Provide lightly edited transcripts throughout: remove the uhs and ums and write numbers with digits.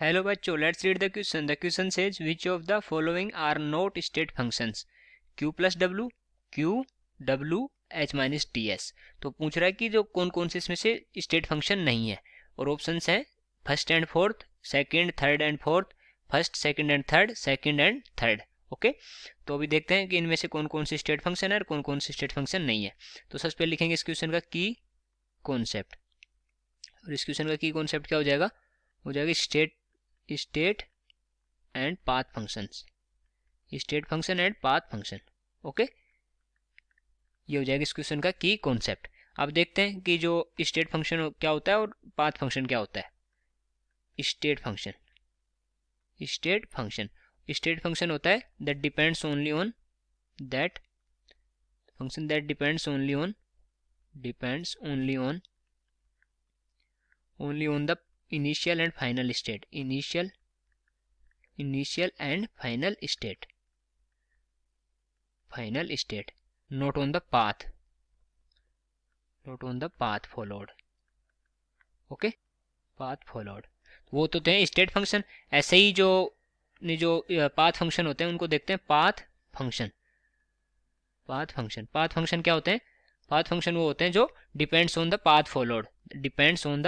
Hello बच्चों, let's read the question. The question says which of the following are not state functions? Q plus W, Q, W, H minus TS. तो पूछ रहा है कि जो कौन कौन से इसमें से स्टेट फंक्शन नहीं है, और ऑप्शंस हैं first and fourth, second, third and fourth, first, second and third, second and third. Okay, तो अभी देखते हैं कि इनमें से कौन कौन से स्टेट फंक्शन है और कौन कौन से स्टेट फंक्शन नहीं है. तो सबसे पहले लिखेंगे इस क्वेश्चन का की कॉन्सेप्ट, और इस क्वेश्चन का की कॉन्सेप्ट क्या हो जाएगा state and path functions, state function and path function. Okay, ये हो जाएगा इस क्वेश्चन का की कॉन्सेप्ट. अब देखते हैं कि जो स्टेट फंक्शन क्या होता है और पाथ फंक्शन क्या होता है. स्टेट फंक्शन होता है that depends only on that function that depends only on the initial and final state, initial and final state, not on the path followed. Okay, path followed वो तो थे state function. ऐसे ही जो path function होते हैं उनको देखते हैं पाथ फंक्शन क्या होते हैं? पाथ फंक्शन वो होते हैं जो depends on the path followed, depends on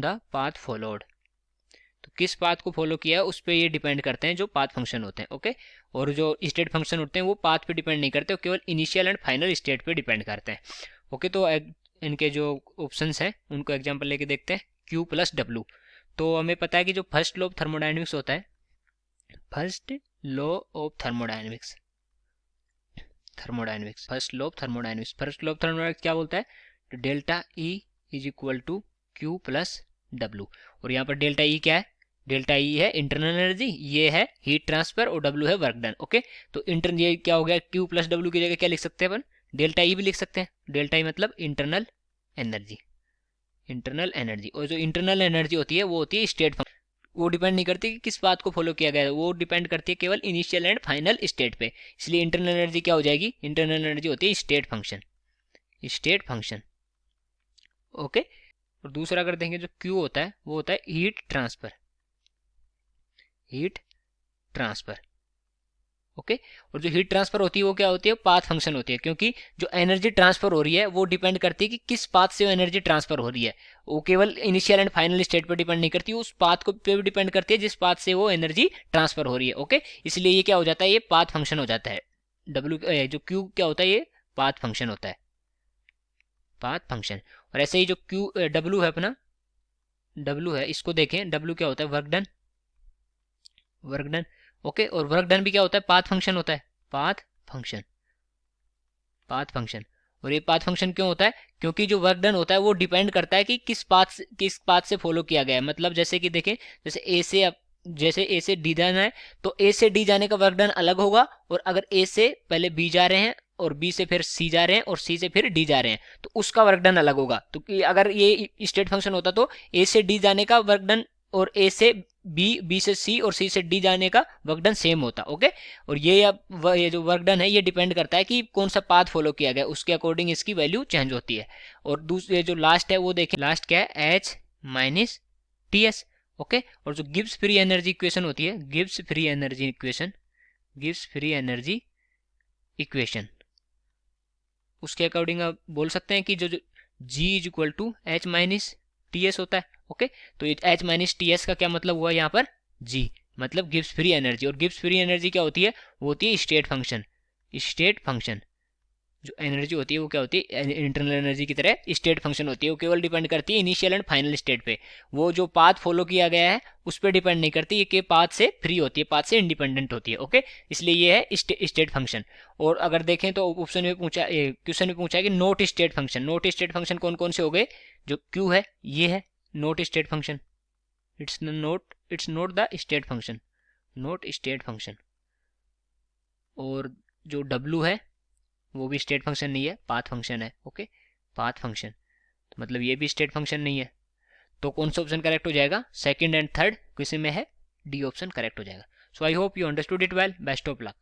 the path followed. तो किस पाथ को फॉलो किया है उस पर ये डिपेंड करते हैं जो पाथ फंक्शन होते हैं. ओके, और जो स्टेट फंक्शन होते हैं वो पाथ पे डिपेंड नहीं करते, वो केवल इनिशियल एंड फाइनल स्टेट पे डिपेंड करते हैं. ओके, तो इनके जो ऑप्शंस हैं उनको एग्जांपल लेके देखते हैं. Q प्लस W, तो हमें पता है कि जो फर्स्ट लॉ ऑफ थर्मोडाइनमिक्स होता है, फर्स्ट लॉ ऑफ थर्मोडाइनमिक्स क्या बोलता है? तो delta E is equal to Q plus W. और यहाँ पर डेल्टा E क्या है? डेल्टा E है इंटरनल एनर्जी, ये है हीट ट्रांसफर, और W है वर्क डन. ओके, तो ये क्या हो गया? Q प्लस W की जगह क्या लिख सकते हैं अपन? डेल्टा E भी लिख सकते हैं. डेल्टा E मतलब इंटरनल एनर्जी. और जो इंटरनल एनर्जी होती है वो होती है स्टेट फंक्शन. वो डिपेंड नहीं करती कि किस बात को फॉलो किया गया है, वो डिपेंड करती है केवल इनिशियल एंड फाइनल स्टेट पे. इसलिए इंटरनल एनर्जी क्या हो जाएगी? इंटरनल एनर्जी होती है स्टेट फंक्शन. ओके, और दूसरा अगर देखेंगे जो Q होता है वो होता है हीट ट्रांसफर. ओके, और जो हीट ट्रांसफर होती है वो क्या होती है? पाथ फंक्शन होती है, क्योंकि जो एनर्जी ट्रांसफर हो रही है वो डिपेंड करती है कि किस पाथ से वो एनर्जी ट्रांसफर हो रही है. वो केवल इनिशियल एंड फाइनल स्टेट पर डिपेंड नहीं करती, उस पाथ को पे भी डिपेंड करती है जिस पाथ से वो एनर्जी ट्रांसफर हो रही है. ओके, इसलिए ये क्या हो जाता है? ये पाथ फंक्शन हो जाता है. जो Q क्या होता है? ये पाथ फंक्शन होता है, और ऐसे ही जो W है अपना, W है, इसको देखें. W क्या होता है? Work done. ओके, और वर्क डन भी क्या होता है? पाथ फंक्शन होता है. Path function. और ये पाथ फंक्शन क्यों होता है? क्योंकि जो वर्क डन होता है वो डिपेंड करता है कि किस पाथ से फॉलो किया गया है. मतलब जैसे कि देखें, जैसे ए से डी जाना है, तो ए से डी जाने का वर्क डन अलग होगा, और अगर ए से पहले बी जा रहे हैं और बी से फिर सी जा रहे हैं और सी से फिर डी जा रहे हैं, तो उसका वर्क डन अलग होगा. तो अगर ये स्टेट फंक्शन होता तो ए से डी जाने का वर्क डन और ए से बी से सी और सी से डी जाने का वर्क डन सेम होता. ओके, और ये जो वर्क डन है ये डिपेंड करता है कि कौन सा पाथ फॉलो किया गया, उसके अकॉर्डिंग इसकी वैल्यू चेंज होती है. और दूसरे जो लास्ट है वो देखें, लास्ट क्या है? H minus TS. ओके, और जो गिब्स फ्री एनर्जी इक्वेशन होती है, गिब्स फ्री एनर्जी इक्वेशन, उसके अकॉर्डिंग आप बोल सकते हैं कि जो G is equal to H minus TS होता है. ओके, तो H माइनस TS का क्या मतलब हुआ यहाँ पर? G मतलब गिब्स फ्री एनर्जी. और गिब्स फ्री एनर्जी क्या होती है? वो होती है स्टेट फंक्शन. जो एनर्जी होती है वो क्या होती है? इंटरनल एनर्जी की तरह स्टेट फंक्शन होती है. वो केवल डिपेंड करती है इनिशियल एंड फाइनल स्टेट पे. वो जो पाथ फॉलो किया गया है उस पर डिपेंड नहीं करती, ये के पाथ से फ्री होती है, पाथ से इंडिपेंडेंट होती है. ओके, इसलिए ये है स्टेट फंक्शन. और अगर देखें तो क्वेश्चन में पूछा है कि नॉट स्टेट फंक्शन कौन कौन से हो गए? जो Q है ये है not state function, it's not the state function. और जो W है वो भी स्टेट फंक्शन नहीं है, पाथ फंक्शन है. ओके, पाथ फंक्शन मतलब ये भी स्टेट फंक्शन नहीं है. तो कौन सा ऑप्शन करेक्ट हो जाएगा? सेकंड एंड थर्ड किसी में है, डी ऑप्शन करेक्ट हो जाएगा. So I hope you understood it well. Best of luck.